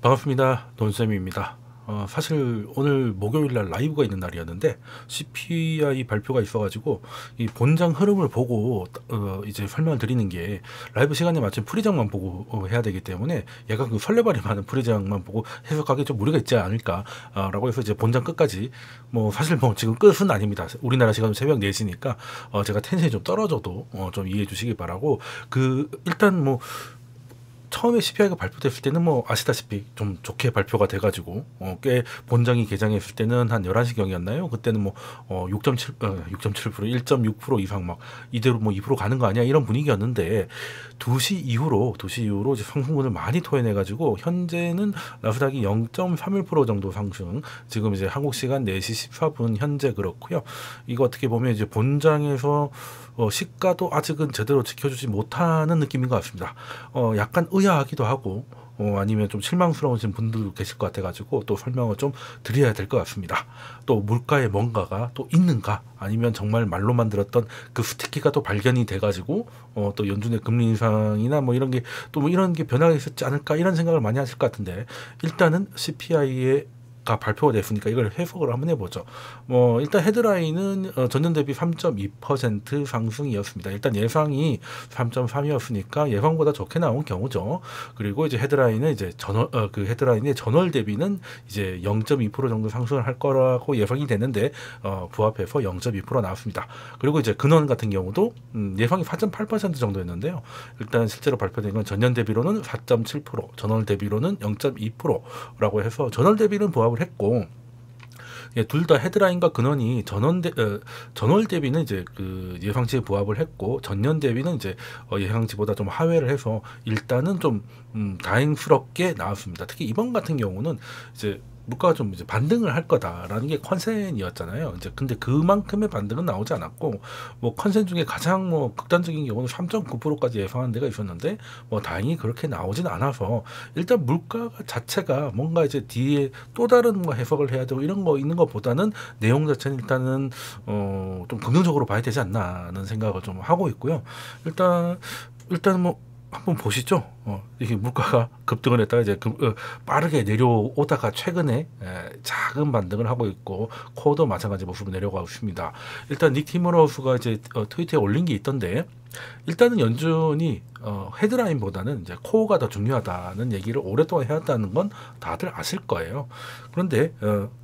반갑습니다. 논쌤입니다. 사실 오늘 목요일날 라이브가 있는 날이었는데 CPI 발표가 있어가지고 이 본장 흐름을 보고 이제 설명을 드리는 게 라이브 시간에 맞춘 프리장만 보고 해야 되기 때문에 약간 그 설레발이 많은 프리장만 보고 해석하기 좀 무리가 있지 않을까 라고 해서 이제 본장 끝까지 뭐 사실 뭐 지금 끝은 아닙니다. 우리나라 시간 새벽 4시니까 제가 텐션이 좀 떨어져도 좀 이해해 주시기 바라고 일단 뭐 처음에 CPI가 발표됐을 때는 뭐 아시다시피 좀 좋게 발표가 돼가지고 꽤 본장이 개장했을 때는 한 11시경이었나요? 그때는 뭐 6.7% 1.6% 이상 막 이대로 뭐 2% 가는 거 아니야? 이런 분위기였는데 2시 이후로 이제 상승분을 많이 토해내가지고 현재는 나스닥이 0.31% 정도 상승. 지금 이제 한국 시간 4시 14분 현재 그렇고요. 이거 어떻게 보면 이제 본장에서 시가도 아직은 제대로 지켜주지 못하는 느낌인 것 같습니다. 약간 의아하기도 하고 아니면 좀 실망스러우신 분들도 계실 것 같아가지고 또 설명을 좀 드려야 될 것 같습니다. 또 물가에 뭔가가 또 있는가 아니면 정말 말로만 들었던 그 스티키가 또 발견이 돼가지고 또 연준의 금리 인상이나 뭐 이런 게 또 뭐 이런 게 변화가 있었지 않을까 이런 생각을 많이 하실 것 같은데 일단은 CPI의 가 발표가 됐으니까 이걸 해석을 한번 해보죠. 뭐 일단 헤드라인은 전년 대비 3.2% 상승이었습니다. 일단 예상이 3.3이었으니까 예상보다 좋게 나온 경우죠. 그리고 이제 헤드라인은 이제 그 헤드라인의 전월 대비는 이제 0.2% 정도 상승을 할 거라고 예상이 됐는데 부합해서 0.2% 나왔습니다. 그리고 이제 근원 같은 경우도 예상이 4.8% 정도였는데요. 일단 실제로 발표된 건 전년 대비로는 4.7%, 전월 대비로는 0.2%라고 해서 전월 대비는 부합을 했고 둘 다 헤드라인과 근원이 전월 대비는 이제 그 예상치에 부합을 했고 전년 대비는 이제 예상치보다 좀 하회를 해서 일단은 좀 다행스럽게 나왔습니다. 특히 이번 같은 경우는 이제 물가가 좀 이제 반등을 할 거다라는 게 컨센이었잖아요. 이제 근데 그만큼의 반등은 나오지 않았고 뭐 컨센 중에 가장 뭐 극단적인 경우는 3.9%까지 예상한 데가 있었는데 뭐 다행히 그렇게 나오진 않아서 일단 물가 자체가 뭔가 이제 뒤에 또 다른 뭔가 해석을 해야 되고 이런 거 있는 것보다는 내용 자체는 일단은 좀 긍정적으로 봐야 되지 않나는 생각을 좀 하고 있고요. 일단 뭐 한번 보시죠. 이게 물가가 급등을 했다가 이제 빠르게 내려오다가 최근에 작은 반등을 하고 있고 코어도 마찬가지 모습으로 내려가고 있습니다. 일단 닉 티머러스가 이제 트위터에 올린 게 있던데 일단은 연준이 헤드라인보다는 이제 코어가 더 중요하다는 얘기를 오랫동안 해왔다는 건 다들 아실 거예요. 그런데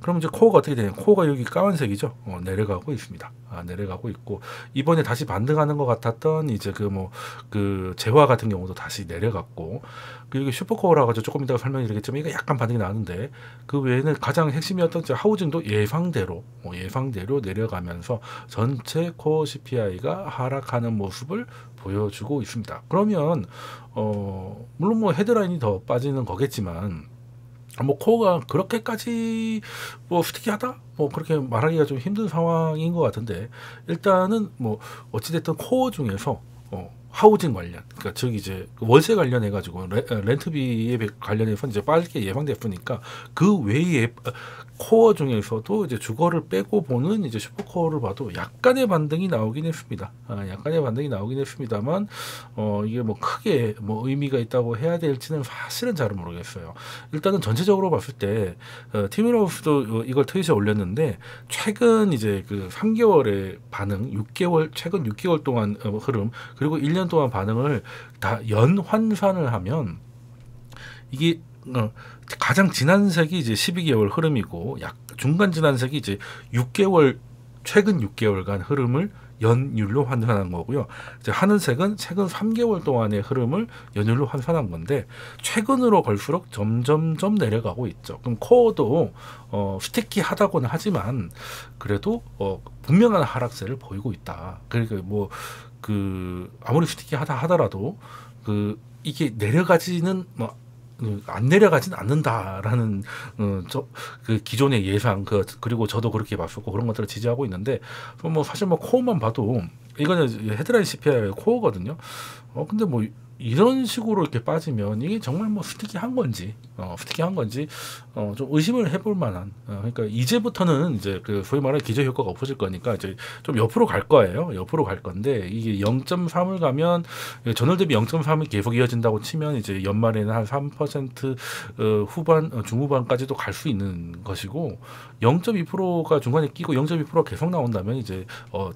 그럼 이제 코어가 어떻게 되냐? 코어가 여기 까만색이죠. 내려가고 있습니다. 내려가고 있고 이번에 다시 반등하는 것 같았던 이제 그 재화 같은 경우도 다시 내려갔고 그리고 슈퍼코어라 가지고 조금 이따가 설명드리겠지만 이거 약간 반등이 나는데 그 외에는 가장 핵심이었던 이제 하우징도 예상대로 내려가면서 전체 코어 CPI가 하락하는 모습을 보여주고 있습니다. 그러면 물론 뭐 헤드라인이 더 빠지는 거겠지만 뭐 코어가 그렇게까지 뭐 스티키하다 뭐 그렇게 말하기가 좀 힘든 상황인 것 같은데 일단은 뭐 어찌됐든 코어 중에서 하우징 관련, 그러니까 즉 이제 월세 관련해 가지고 렌트비에 관련해서 이제 빠르게 예방됐으니까 그 외에 코어 중에서도 이제 주거를 빼고 보는 이제 슈퍼코어를 봐도 약간의 반등이 나오긴 했습니다. 약간의 반등이 나오긴 했습니다만 이게 뭐 크게 뭐 의미가 있다고 해야 될지는 사실은 잘 모르겠어요. 일단은 전체적으로 봤을 때 티미러스도 이걸 트윗에 올렸는데 최근 이제 그 3개월의 반응, 최근 6개월 동안 흐름 그리고 1년 동안 반응을 다 연환산을 하면 이게 가장 진한 색이 이제 12개월 흐름이고 중간 진한 색이 이제 최근 6개월간 흐름을 연율로 환산한 거고요. 이제 하늘색은 최근 3개월 동안의 흐름을 연율로 환산한 건데 최근으로 갈수록 점점점 내려가고 있죠. 그럼 코어도 스티키하다고는 하지만 그래도 분명한 하락세를 보이고 있다. 그러니까 뭐 아무리 스티키하다 하더라도 이게 내려가지는 안 내려가진 않는다라는 그 기존의 예상 그리고 저도 그렇게 봤었고 그런 것들을 지지하고 있는데 뭐 사실 뭐 코어만 봐도 이거는 헤드라인 CPI 코어거든요. 근데 뭐 이런 식으로 이렇게 빠지면 이게 정말 뭐 스티키한 건지, 좀 의심을 해볼 만한. 그러니까 이제부터는 이제 그 소위 말하는 기저 효과가 없어질 거니까 이제 좀 옆으로 갈 거예요. 옆으로 갈 건데 이게 0.3을 가면 전월 대비 0.3이 계속 이어진다고 치면 이제 연말에는 한 3% 후반, 중후반까지도 갈 수 있는 것이고 0.2%가 중간에 끼고 0.2%가 계속 나온다면 이제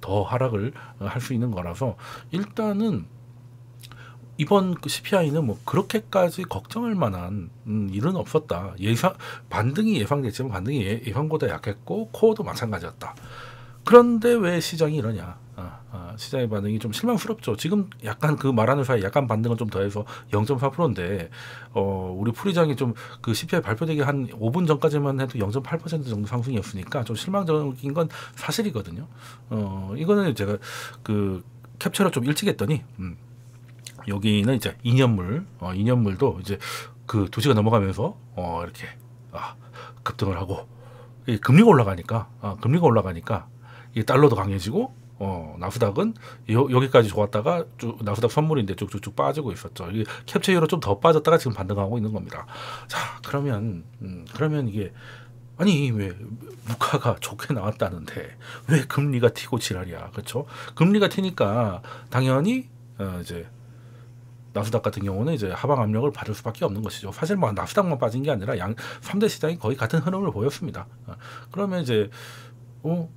더 하락을 할 수 있는 거라서 일단은 이번 그 CPI는 뭐 그렇게까지 걱정할 만한 일은 없었다. 반등이 예상됐지만 반등이 예상보다 약했고 코어도 마찬가지였다. 그런데 왜 시장이 이러냐? 시장의 반응이 좀 실망스럽죠. 지금 약간 그 말하는 사이 약간 반등을 좀 더해서 0.4%인데 우리 풀이장이 좀 그 CPI 발표되기 한 5분 전까지만 해도 0.8% 정도 상승이었으니까 좀 실망적인 건 사실이거든요. 이거는 제가 그 캡처를 좀 일찍 했더니 여기는 이제 2년물, 2년물도 이제 그 2시가 넘어가면서 이렇게 급등을 하고 금리가 올라가니까 이 달러도 강해지고 나스닥은 여기까지 좋았다가 나스닥 선물인데 쭉쭉쭉 빠지고 있었죠. 이게 캡처 이후로 좀 더 빠졌다가 지금 반등하고 있는 겁니다. 자, 그러면 이게 아니 왜 물가가 좋게 나왔다는데 왜 금리가 튀고 지랄이야, 그렇죠? 금리가 튀니까 당연히 이제 나스닥 같은 경우는 이제 하방 압력을 받을 수밖에 없는 것이죠. 사실 뭐 나스닥만 빠진 게 아니라 3대 시장이 거의 같은 흐름을 보였습니다. 그러면 이제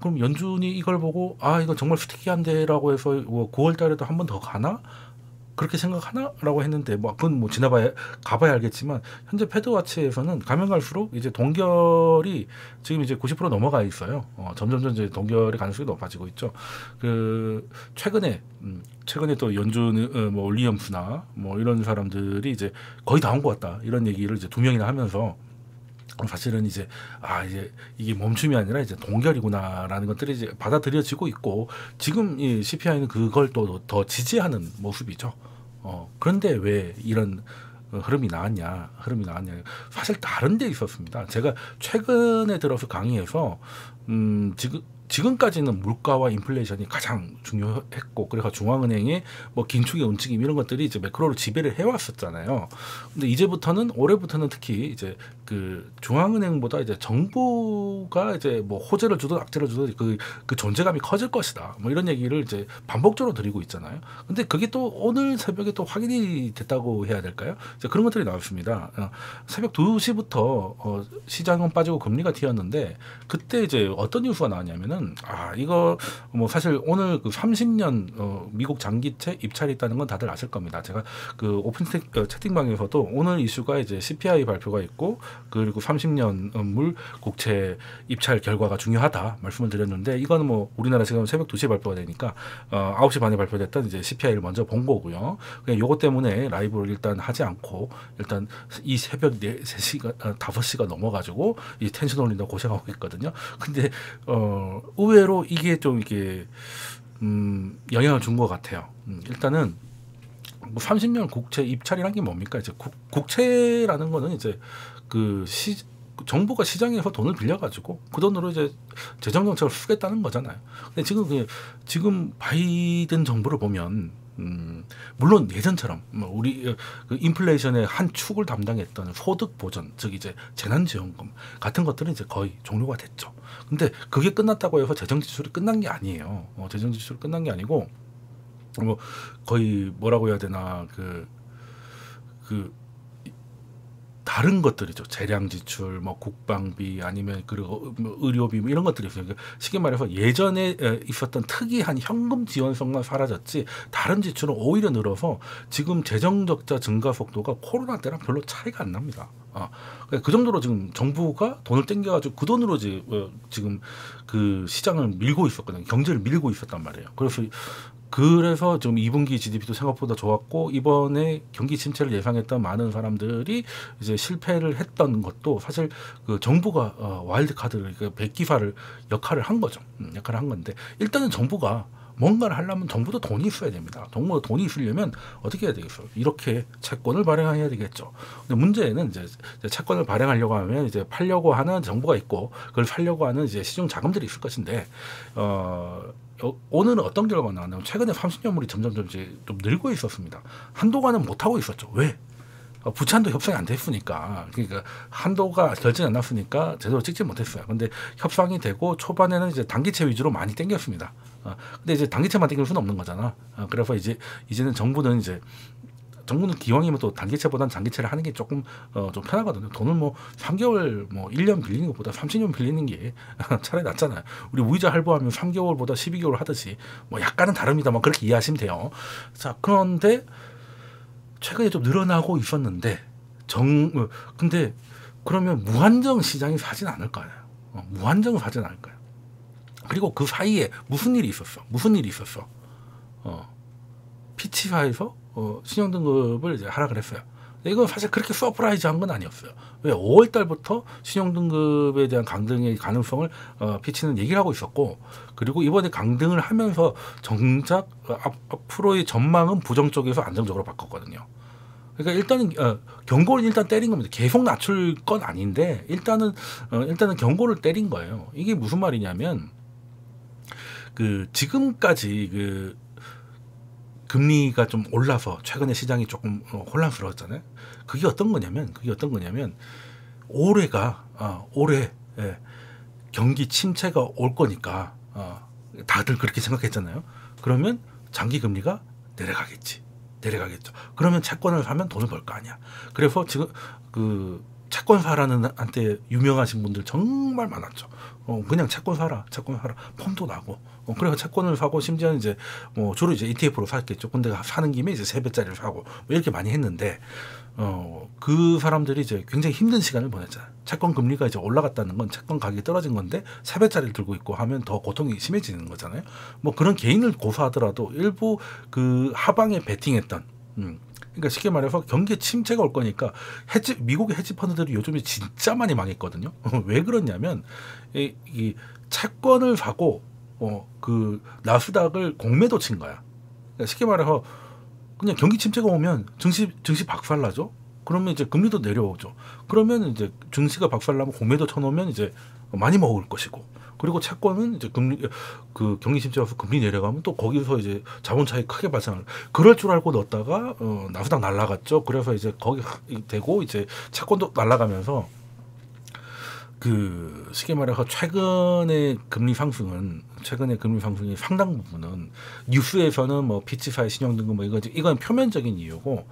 그럼 연준이 이걸 보고 이거 정말 스티키한데라고 해서 9월 달에도 한 번 더 가나? 그렇게 생각하나라고 했는데 그건 뭐 가봐야 알겠지만 현재 패드와치에서는 가면 갈수록 이제 동결이 지금 이제 90% 넘어가 있어요. 점점 이제 동결의 가능성이 높아지고 있죠. 그 최근에 또 연준 뭐 윌리엄스나 뭐 이런 사람들이 이제 거의 다 온 것 같다 이런 얘기를 이제 2명이나 하면서 사실은 이제 이제 이게 멈춤이 아니라 이제 동결이구나라는 것들이 이제 받아들여지고 있고 지금 이 CPI는 그걸 또 더 지지하는 모습이죠. 그런데 왜 이런 흐름이 나왔냐? 사실 다른 데 있었습니다. 제가 최근에 들어서 강의에서 지금까지는 물가와 인플레이션이 가장 중요했고 그래서 중앙은행의 뭐 긴축의 움직임 이런 것들이 이제 매크로로 지배를 해왔었잖아요. 근데 이제부터는 올해부터는 특히 이제 그 중앙은행보다 이제 정부가 이제 뭐 호재를 주든 악재를 주든 그 존재감이 커질 것이다. 뭐 이런 얘기를 이제 반복적으로 드리고 있잖아요. 근데 그게 또 오늘 새벽에 또 확인이 됐다고 해야 될까요? 이제 그런 것들이 나왔습니다. 새벽 2시부터 시장은 빠지고 금리가 튀었는데 그때 이제 어떤 뉴스가 나왔냐면은 이거 뭐 사실 오늘 그 30년 미국 장기채 입찰이 있다는 건 다들 아실 겁니다. 제가 그 오픈 채팅방에서도 오늘 이슈가 이제 CPI 발표가 있고 그리고 30년 물 국채 입찰 결과가 중요하다 말씀을 드렸는데 이거는 뭐 우리나라 지금 새벽 2시에 발표가 되니까 9시 반에 발표됐던 이제 CPI를 먼저 본 거고요. 그냥 요거 때문에 라이브를 일단 하지 않고 일단 이 새벽 3시가 5시가 넘어가지고 이 텐션 올린다고 고생하고 있거든요. 근데 의외로 이게 좀 이게 영향을 준 것 같아요. 일단은 뭐 30년 국채 입찰이란 게 뭡니까? 이제 국채라는 거는 이제 정부가 시장에서 돈을 빌려가지고 그 돈으로 이제 재정 정책을 쓰겠다는 거잖아요. 근데 지금 바이든 정부를 보면 물론 예전처럼 우리 그 인플레이션의 한 축을 담당했던 소득 보전, 즉 이제 재난지원금 같은 것들은 이제 거의 종료가 됐죠. 근데 그게 끝났다고 해서 재정 지출이 끝난 게 아니에요. 재정 지출이 끝난 게 아니고 뭐 거의 뭐라고 해야 되나 다른 것들이죠. 재량 지출, 뭐 국방비 아니면 그리고 뭐 의료비 뭐 이런 것들이 있어요. 쉽게 말해서 예전에 있었던 특이한 현금 지원성만 사라졌지 다른 지출은 오히려 늘어서 지금 재정 적자 증가 속도가 코로나 때랑 별로 차이가 안 납니다. 그 정도로 지금 정부가 돈을 땡겨가지고 그 돈으로 지금 그 시장을 밀고 있었거든요. 경제를 밀고 있었단 말이에요. 그래서 지금 2분기 GDP도 생각보다 좋았고 이번에 경기 침체를 예상했던 많은 사람들이 이제 실패를 했던 것도 사실 그 정부가 와일드 카드를 백기사를 역할을 한 거죠. 역할을 한 건데 일단은 정부가 뭔가를 하려면 정부도 돈이 있어야 됩니다. 정부도 돈이 있으려면 어떻게 해야 되겠어요? 이렇게 채권을 발행해야 되겠죠. 근데 문제는 이제 채권을 발행하려고 하면 이제 팔려고 하는 정부가 있고 그걸 살려고 하는 이제 시중 자금들이 있을 것인데 오늘은 어떤 결과가 나왔냐면 최근에 30년물이 점점점 이제 좀 늘고 있었습니다. 한동안은 못 하고 있었죠. 왜? 부채한도 협상이 안 됐으니까. 그러니까 한도가 결정이 안 났으니까 제대로 찍지 못했어요. 근데 협상이 되고 초반에는 이제 단기채 위주로 많이 땡겼습니다. 근데 이제 단기채만 땡길 수는 없는 거잖아. 그래서 이제는 정부는 기왕이면 또 단기채보다는 장기채를 하는 게 조금 좀 편하거든요. 돈을 뭐 3개월 뭐 1년 빌리는 것보다 30년 빌리는 게 차라리 낫잖아요. 우리 무이자 할부하면 3개월보다 12개월 하듯이 뭐 약간은 다릅니다만 그렇게 이해하시면 돼요. 자, 그런데 최근에 좀 늘어나고 있었는데 근데 그러면 무한정 시장이 사진 않을까요? 무한정 사진 않을까요? 그리고 그 사이에 무슨 일이 있었어? 피치사에서 신용등급을 이제 하락을 했어요. 이건 사실 그렇게 서프라이즈한 건 아니었어요. 왜 5월 달부터 신용등급에 대한 강등의 가능성을 피치는 얘기를 하고 있었고, 그리고 이번에 강등을 하면서 정작 앞으로의 전망은 부정 쪽에서 안정적으로 바꿨거든요. 그러니까 일단은 경고를 일단 때린 겁니다. 계속 낮출 건 아닌데 일단은 경고를 때린 거예요. 이게 무슨 말이냐면 지금까지 금리가 좀 올라서 최근에 시장이 조금 혼란스러웠잖아요. 그게 어떤 거냐면 올해 경기 침체가 올 거니까 다들 그렇게 생각했잖아요. 그러면 장기 금리가 내려가겠죠. 그러면 채권을 사면 돈을 벌 거 아니야. 그래서 지금 채권 사라는 한테 유명하신 분들 정말 많았죠. 그냥 채권 사라. 폼도 나고. 그래서 채권을 사고 심지어 이제 주로 이제 ETF로 샀겠죠. 근데 사는 김에 이제 3배짜리를 사고 이렇게 많이 했는데 그 사람들이 이제 굉장히 힘든 시간을 보냈잖아요. 채권 금리가 이제 올라갔다는 건 채권 가격이 떨어진 건데 3배짜리를 들고 있고 하면 더 고통이 심해지는 거잖아요. 그런 개인을 고소하더라도 일부 하방에 베팅했던 그러니까 쉽게 말해서 경기 침체가 올 거니까 미국의 헤지 펀드들이 요즘에 진짜 많이 망했거든요. 왜 그러냐면 이 채권을 사고 나스닥을 공매도 친 거야. 그러니까 쉽게 말해서 그냥 경기 침체가 오면 증시 박살나죠. 그러면 이제 금리도 내려오죠. 그러면 이제 증시가 박살나면 공매도 쳐놓으면 이제 많이 먹을 것이고, 그리고 채권은 이제 경기 침체와서 금리 내려가면 또 거기서 이제 자본 차익 크게 발생을. 그럴 줄 알고 넣었다가 나스닥 날라갔죠. 그래서 이제 거기 되고 이제 채권도 날라가면서 쉽게 말해서 최근의 금리 상승이 상당 부분은 뉴스에서는 피치사의 신용등급 이건 표면적인 이유고,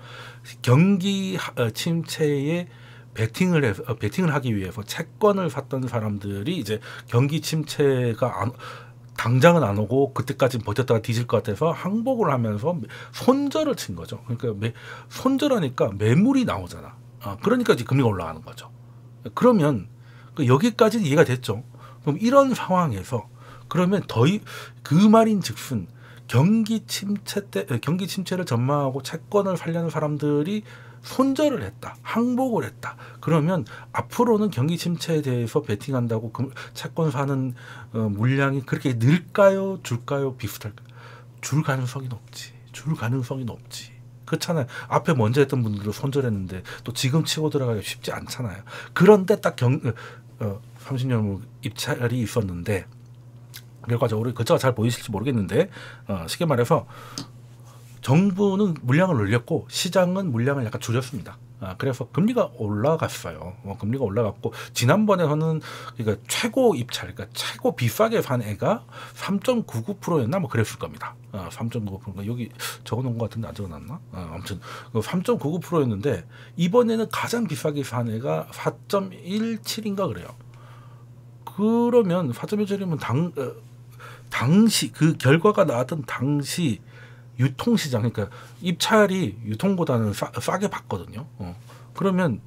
경기 침체에 베팅을 하기 위해서 채권을 샀던 사람들이 이제 경기 침체가 당장은 안 오고 그때까지 버텼다가 뒤질 것 같아서 항복을 하면서 손절을 친 거죠. 그러니까 손절하니까 매물이 나오잖아. 그러니까 이제 금리가 올라가는 거죠. 그러면 여기까지는 이해가 됐죠. 그럼 이런 상황에서 그러면 그 말인즉슨 경기 침체를 전망하고 채권을 살려는 사람들이 손절을 했다, 항복을 했다. 그러면 앞으로는 경기 침체에 대해서 베팅한다고 채권 사는 물량이 그렇게 늘까요, 줄까요, 비슷할까요? 줄 가능성이 높지. 그렇잖아요. 앞에 먼저 했던 분들도 손절했는데 또 지금 치고 들어가기 쉽지 않잖아요. 그런데 딱 30년 입찰이 있었는데 결과적으로 그자가 잘 보이실지 모르겠는데 쉽게 말해서 정부는 물량을 늘렸고 시장은 물량을 약간 줄였습니다. 그래서 금리가 올라갔어요. 금리가 올라갔고 지난번에는 그러니까 최고 입찰, 그러니까 최고 비싸게 산 애가 3.99%였나 그랬을 겁니다. 3.99%가 여기 적어놓은 것 같은데 안 적어놨나? 아무튼 3.99%였는데 이번에는 가장 비싸게 산 애가 4.17인가 그래요. 그러면 4.17이면 당시 그 결과가 나왔던 당시 유통시장, 그러니까 입찰이 유통보다는 싸게 받거든요. 그러면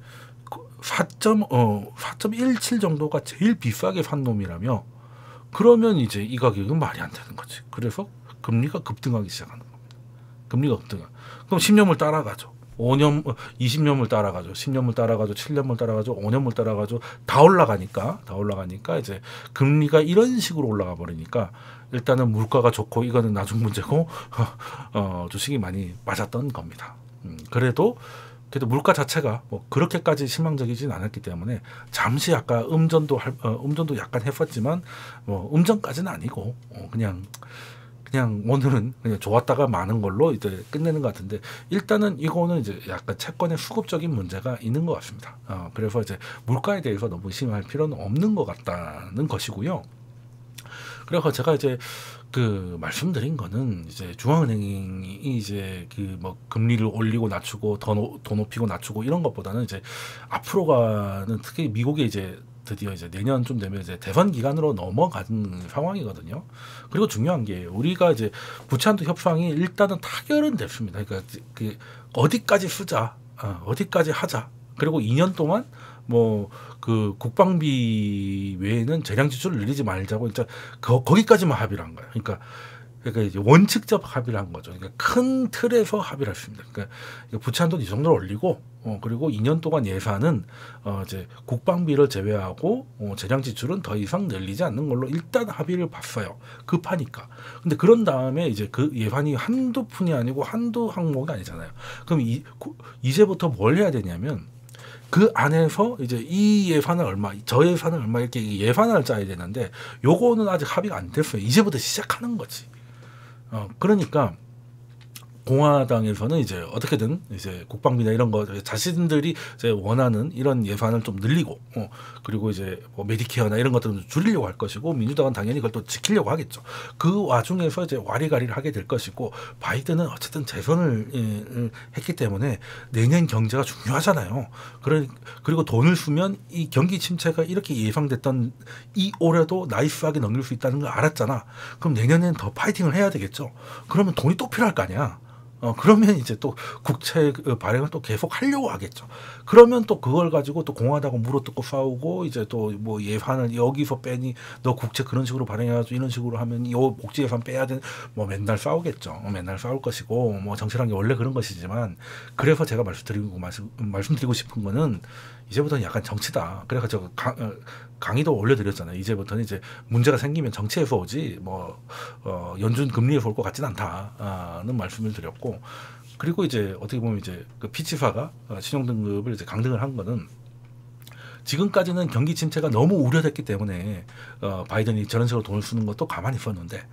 4.17 정도가 제일 비싸게 산 놈이라며, 그러면 이제 이 가격은 말이 안 되는 거지. 그래서 금리가 급등하기 시작하는 겁니다. 금리가 급등하. 그럼 10년물 따라가죠. 20년물 따라가죠. 10년물 따라가죠. 7년물 따라가죠. 5년물 따라가죠. 다 올라가니까 이제 금리가 이런 식으로 올라가 버리니까 일단은 물가가 좋고 이거는 나중 문제고 주식이 많이 맞았던 겁니다. 그래도 그래도 물가 자체가 뭐 그렇게까지 실망적이진 않았기 때문에 잠시 약간 음전도 약간 했었지만 뭐 음전까지는 아니고 그냥 오늘은 그냥 좋았다가 많은 걸로 이제 끝내는 것 같은데, 일단은 이거는 이제 약간 채권의 수급적인 문제가 있는 것 같습니다. 그래서 이제 물가에 대해서 너무 의심할 필요는 없는 것 같다는 것이고요. 그래서 제가 이제 그 말씀드린 거는 이제 중앙은행이 이제 그 뭐 금리를 올리고 낮추고 더 높이고 낮추고 이런 것보다는 이제 앞으로가는 특히 미국이 이제 드디어 이제 내년쯤 되면 이제 대선 기간으로 넘어가는 상황이거든요. 그리고 중요한 게 우리가 이제 부채한도 협상이 일단은 타결은 됐습니다. 그러니까 그 어디까지 쓰자, 어디까지 하자. 그리고 2년 동안 뭐 그 국방비 외에는 재량 지출을 늘리지 말자고 진짜 거기까지만 합의를 한 거예요. 그러니까 이제 원칙적 합의를 한 거죠. 그러니까 큰 틀에서 합의를 했습니다. 그러니까 부채한도는 이 정도로 올리고, 그리고 2년 동안 예산은 이제 국방비를 제외하고 재량 지출은 더 이상 늘리지 않는 걸로 일단 합의를 봤어요. 급하니까. 근데 그런 다음에 이제 그 예산이 한두 푼이 아니고 한두 항목이 아니잖아요. 그럼 이제부터 뭘 해야 되냐면 그 안에서 이제 이 예산은 얼마, 저 예산은 얼마 이렇게 예산을 짜야 되는데 요거는 아직 합의가 안 됐어요. 이제부터 시작하는 거지. 그러니까 공화당에서는 이제 어떻게든 이제 국방비나 이런 거 자신들이 이제 원하는 이런 예산을 좀 늘리고, 그리고 이제 뭐 메디케어나 이런 것들은 줄이려고 할 것이고, 민주당은 당연히 그걸 또 지키려고 하겠죠. 그 와중에서 이제 와리가리를 하게 될 것이고, 바이든은 어쨌든 재선을 했기 때문에 내년 경제가 중요하잖아요. 그리고 돈을 쓰면 이 경기 침체가 이렇게 예상됐던 이 올해도 나이스하게 넘길 수 있다는 걸 알았잖아. 그럼 내년에는 더 파이팅을 해야 되겠죠. 그러면 돈이 또 필요할 거 아니야. 그러면 이제 또 국채 발행을 또 계속 하려고 하겠죠. 그러면 또 그걸 가지고 또 공화당은 물어뜯고 싸우고, 이제 또 뭐 예산을 여기서 빼니 너 국채 그런 식으로 발행해가지고 이런 식으로 하면 요 복지 예산 빼야 돼. 뭐 맨날 싸우겠죠. 맨날 싸울 것이고, 뭐 정치라는 게 원래 그런 것이지만, 그래서 제가 말씀드리고 싶은 거는 이제부터는 약간 정치다. 그래서 제가 강의도 올려드렸잖아요. 이제부터는 이제 문제가 생기면 정치에서 오지 연준 금리에서 올 것 같지는 않다는 말씀을 드렸고, 그리고 이제 어떻게 보면 이제 그 피치사가 신용등급을 이제 강등을 한 거는 지금까지는 경기 침체가 너무 우려됐기 때문에 바이든이 저런 식으로 돈을 쓰는 것도 가만히 있었는데,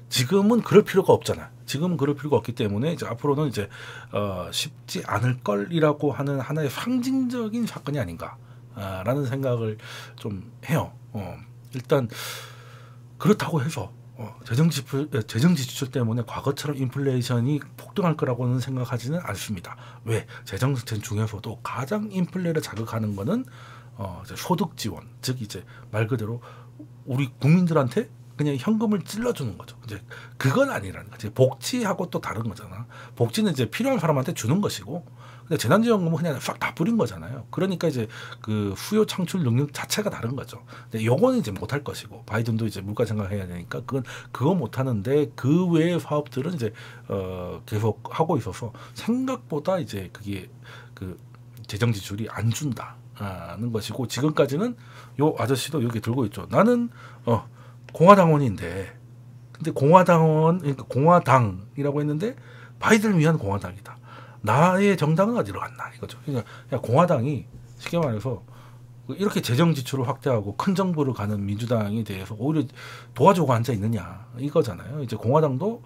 지금은 그럴 필요가 없잖아. 지금은 그럴 필요가 없기 때문에 이제 앞으로는 이제 쉽지 않을 걸이라고 하는 하나의 상징적인 사건이 아닌가라는 생각을 좀 해요. 일단 그렇다고 해서 재정 지출 때문에 과거처럼 인플레이션이 폭등할 거라고는 생각하지는 않습니다. 왜? 재정 정책 중에서도 가장 인플레를 자극하는 거는 이제 소득 지원, 즉 이제 말 그대로 우리 국민들한테 그냥 현금을 찔러주는 거죠. 이제 그건 아니라는 거지. 복지하고 또 다른 거잖아. 복지는 이제 필요한 사람한테 주는 것이고, 근데 재난지원금은 그냥 싹 다 뿌린 거잖아요. 그러니까 이제 그 수요 창출 능력 자체가 다른 거죠. 근데 요거는 이제 못할 것이고, 바이든도 이제 물가 생각해야 되니까 그거 못 하는데, 그 외의 사업들은 이제 계속 하고 있어서 생각보다 이제 그게 그 재정 지출이 안 준다는 것이고, 지금까지는 요 아저씨도 여기 들고 있죠. 나는 공화당원인데, 근데 그러니까 공화당이라고 했는데 바이든을 위한 공화당이다. 나의 정당은 어디로 갔나 이거죠. 그러니까 공화당이 쉽게 말해서 이렇게 재정 지출을 확대하고 큰 정부를 가는 민주당에 대해서 오히려 도와주고 앉아 있느냐 이거잖아요. 이제 공화당도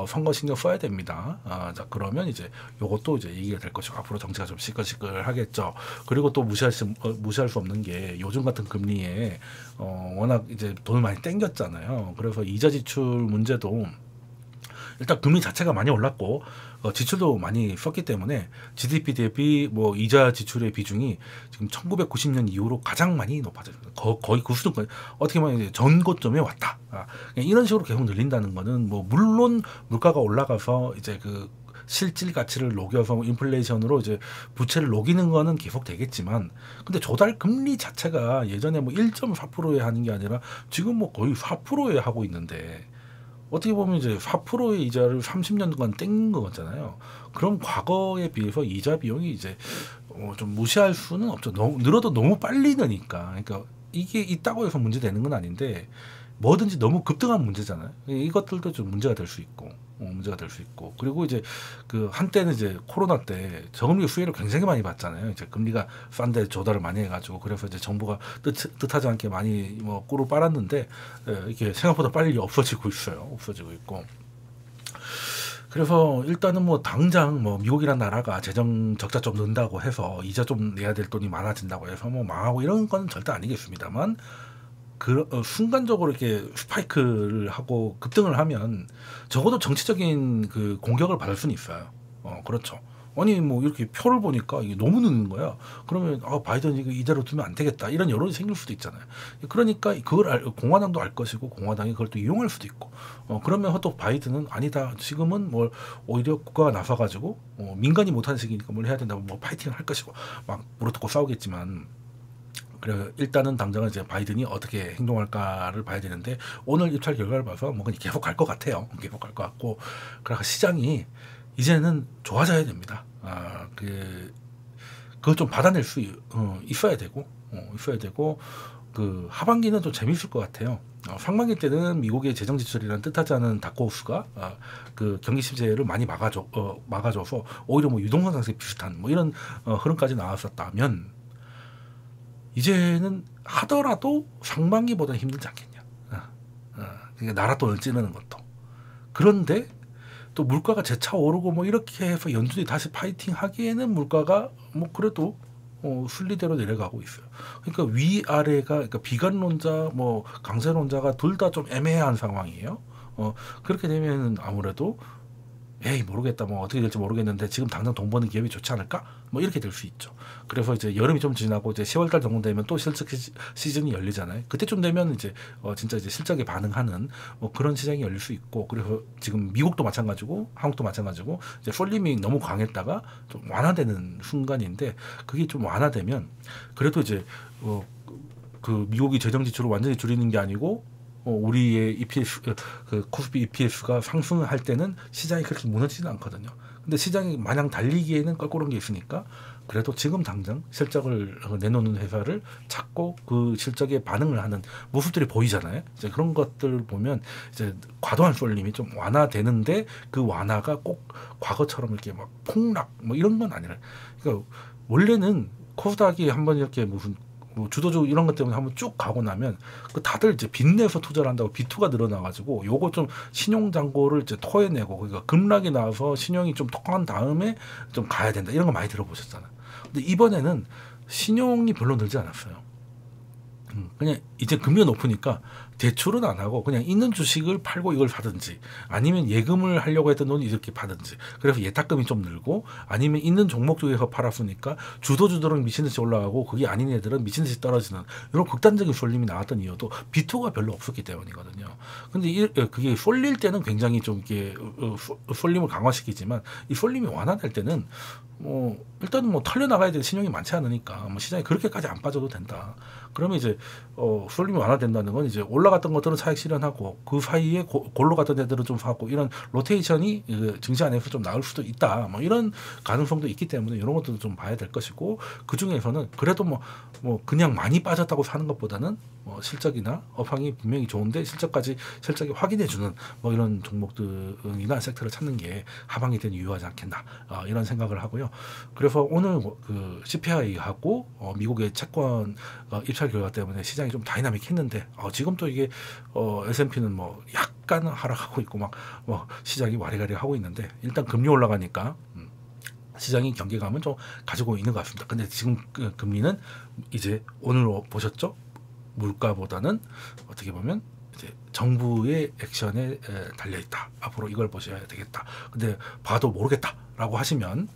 선거 신경 써야 됩니다. 자, 그러면 이제 요것도 이제 얘기가 될 것이고, 앞으로 정치가 좀 시끌시끌하겠죠. 그리고 또 무시할 수 없는 게 요즘 같은 금리에 워낙 이제 돈을 많이 땡겼잖아요. 그래서 이자 지출 문제도 일단 금리 자체가 많이 올랐고 지출도 많이 썼기 때문에 GDP 대비 뭐 이자 지출의 비중이 지금 1990년 이후로 가장 많이 높아졌습니다. 거의 그 수준까지 어떻게 보면 이제 전고점에 왔다. 이런 식으로 계속 늘린다는 거는 뭐 물론 물가가 올라가서 이제 그 실질 가치를 녹여서 인플레이션으로 이제 부채를 녹이는 거는 계속 되겠지만, 근데 조달 금리 자체가 예전에 뭐 1.4%에 하는 게 아니라 지금 뭐 거의 4%에 하고 있는데, 어떻게 보면 이제 4%의 이자를 30년 동안 땡긴 거잖아요. 그럼 과거에 비해서 이자 비용이 이제 좀 무시할 수는 없죠. 늘어도 너무 빨리 느니까. 그러니까 이게 있다고 해서 문제되는 건 아닌데, 뭐든지 너무 급등한 문제잖아요. 이것들도 좀 문제가 될 수 있고, 그리고 이제 그 한때는 이제 코로나 때 저금리 수혜를 굉장히 많이 받잖아요. 이제 금리가 싼데 조달을 많이 해가지고, 그래서 이제 정부가 뜻하지 않게 많이 뭐 꿀을 빨았는데, 이게 생각보다 빨리 없어지고 있고. 그래서 일단은 뭐 당장 뭐 미국이란 나라가 재정 적자 좀 는다고 해서 이자 좀 내야 될 돈이 많아진다고 해서 뭐 망하고 이런 건 절대 아니겠습니다만, 순간적으로 이렇게 스파이크를 하고 급등을 하면 적어도 정치적인 그 공격을 받을 수는 있어요. 그렇죠. 아니 뭐 이렇게 표를 보니까 이게 너무 느는 거야. 그러면 바이든 이거 이대로 두면 안 되겠다, 이런 여론이 생길 수도 있잖아요. 그러니까 그걸 공화당도 알 것이고 공화당이 그걸 또 이용할 수도 있고. 그러면 또 바이든은 아니다, 지금은 뭘 오히려 국가가 나서가지고 민간이 못하는 시기니까 뭘 해야 된다고 뭐 파이팅을 할 것이고 막 물어뜯고 싸우겠지만. 그래 일단은 당장은 이제 바이든이 어떻게 행동할까를 봐야 되는데, 오늘 입찰 결과를 봐서 뭐 그냥 계속 갈 것 같아요. 계속 갈 것 같고, 그러니까 시장이 이제는 좋아져야 됩니다. 그걸 좀 받아낼 수 있어야 되고, 그 하반기는 좀 재밌을 것 같아요. 상반기 때는 미국의 재정 지출이라는 뜻하지 않은 다크호스가 그 경기 침체를 많이 막아줘서 오히려 뭐 유동성 상승 비슷한 뭐 이런 흐름까지 나왔었다면, 이제는 하더라도 상반기보다는 힘들지 않겠냐. 그러니까 나라 돈을 찌르는 것도. 그런데 또 물가가 재차 오르고 뭐 이렇게 해서 연준이 다시 파이팅 하기에는 물가가 뭐 그래도 순리대로 내려가고 있어요. 그러니까 위아래가, 그러니까 비관론자 뭐 강세론자가 둘 다 좀 애매한 상황이에요. 그렇게 되면 아무래도 에이 모르겠다, 뭐 어떻게 될지 모르겠는데 지금 당장 돈 버는 기업이 좋지 않을까, 뭐 이렇게 될 수 있죠. 그래서 이제 여름이 좀 지나고 이제 10월달 정도 되면 또 실적 시즌이 열리잖아요. 그때쯤 되면 이제 진짜 이제 실적에 반응하는 뭐 그런 시장이 열릴 수 있고. 그래서 지금 미국도 마찬가지고 한국도 마찬가지고 이제 폴림이 너무 강했다가 좀 완화되는 순간인데, 그게 좀 완화되면 그래도 이제 그 미국이 재정 지출을 완전히 줄이는 게 아니고 우리의 EPS, 그 코스피 EPS가 상승을 할 때는 시장이 그렇게 무너지지는 않거든요. 근데 시장이 마냥 달리기에는 껄끄러운 게 있으니까, 그래도 지금 당장 실적을 내놓는 회사를 찾고 그 실적에 반응을 하는 모습들이 보이잖아요. 이제 그런 것들 보면 이제 과도한 쏠림이 좀 완화되는데, 그 완화가 꼭 과거처럼 이렇게 막 폭락 뭐 이런 건 아니라, 그러니까 원래는 코스닥이 한번 이렇게 무슨 뭐 주도주 이런 것 때문에 한번 쭉 가고 나면 그 다들 이제 빚내서 투자를 한다고 비투가 늘어나가지고 요거 좀 신용 잔고를 이제 토해내고, 그러니까 급락이 나와서 신용이 좀 통한 다음에 좀 가야 된다, 이런 거 많이 들어보셨잖아요. 근데 이번에는 신용이 별로 늘지 않았어요. 그냥 이제 금리가 높으니까 대출은 안 하고 그냥 있는 주식을 팔고 이걸 사든지, 아니면 예금을 하려고 했던 돈이 이렇게 파든지, 그래서 예탁금이 좀 늘고, 아니면 있는 종목 중에서 팔았으니까 주도주들은 미친듯이 올라가고 그게 아닌 애들은 미친듯이 떨어지는 이런 극단적인 쏠림이 나왔던 이유도 비투가 별로 없었기 때문이거든요. 근데 그게 쏠릴 때는 굉장히 좀 이렇게 쏠림을 강화시키지만, 이 쏠림이 완화될 때는 뭐 일단은 뭐 털려 나가야 될 신용이 많지 않으니까 뭐 시장이 그렇게까지 안 빠져도 된다. 그러면 이제 쏠림이 완화된다는 건 이제 올라갔던 것들은 차익 실현하고, 그 사이에 골로 갔던 애들은 좀 사고, 이런 로테이션이 증시 안에서 좀 나올 수도 있다, 뭐 이런 가능성도 있기 때문에 이런 것도 좀 봐야 될 것이고, 그 중에서는 그래도 뭐 그냥 많이 빠졌다고 사는 것보다는 뭐 실적이나 업황이 분명히 좋은데 실적이 확인해주는 뭐 이런 종목들이나 섹터를 찾는 게 하방이 된 유효하지 않겠나, 이런 생각을 하고요. 그래서 오늘 그 CPI하고 미국의 채권 입찰 결과 때문에 시장이 좀 다이나믹했는데, 지금 또 이게 S&P는 뭐 약간 하락하고 있고 막 시장이 와리가리 하고 있는데, 일단 금리 올라가니까 시장이 경계감은 좀 가지고 있는 것 같습니다. 근데 지금 금리는 이제 오늘 보셨죠? 물가보다는 어떻게 보면 이제 정부의 액션에 달려 있다. 앞으로 이걸 보셔야 되겠다. 근데 봐도 모르겠다라고 하시면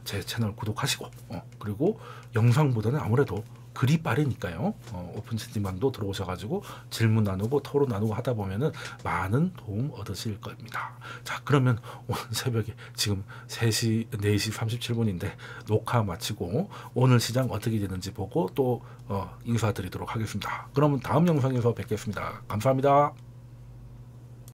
제 채널 구독하시고, 그리고 영상보다는 아무래도 글이 빠르니까요. 오픈 채팅방도 들어오셔가지고 질문 나누고 토론 나누고 하다 보면은 많은 도움 얻으실 겁니다. 자, 그러면 오늘 새벽에 지금 4시 37분인데 녹화 마치고 오늘 시장 어떻게 되는지 보고 또 인사드리도록 하겠습니다. 그러면 다음 영상에서 뵙겠습니다. 감사합니다.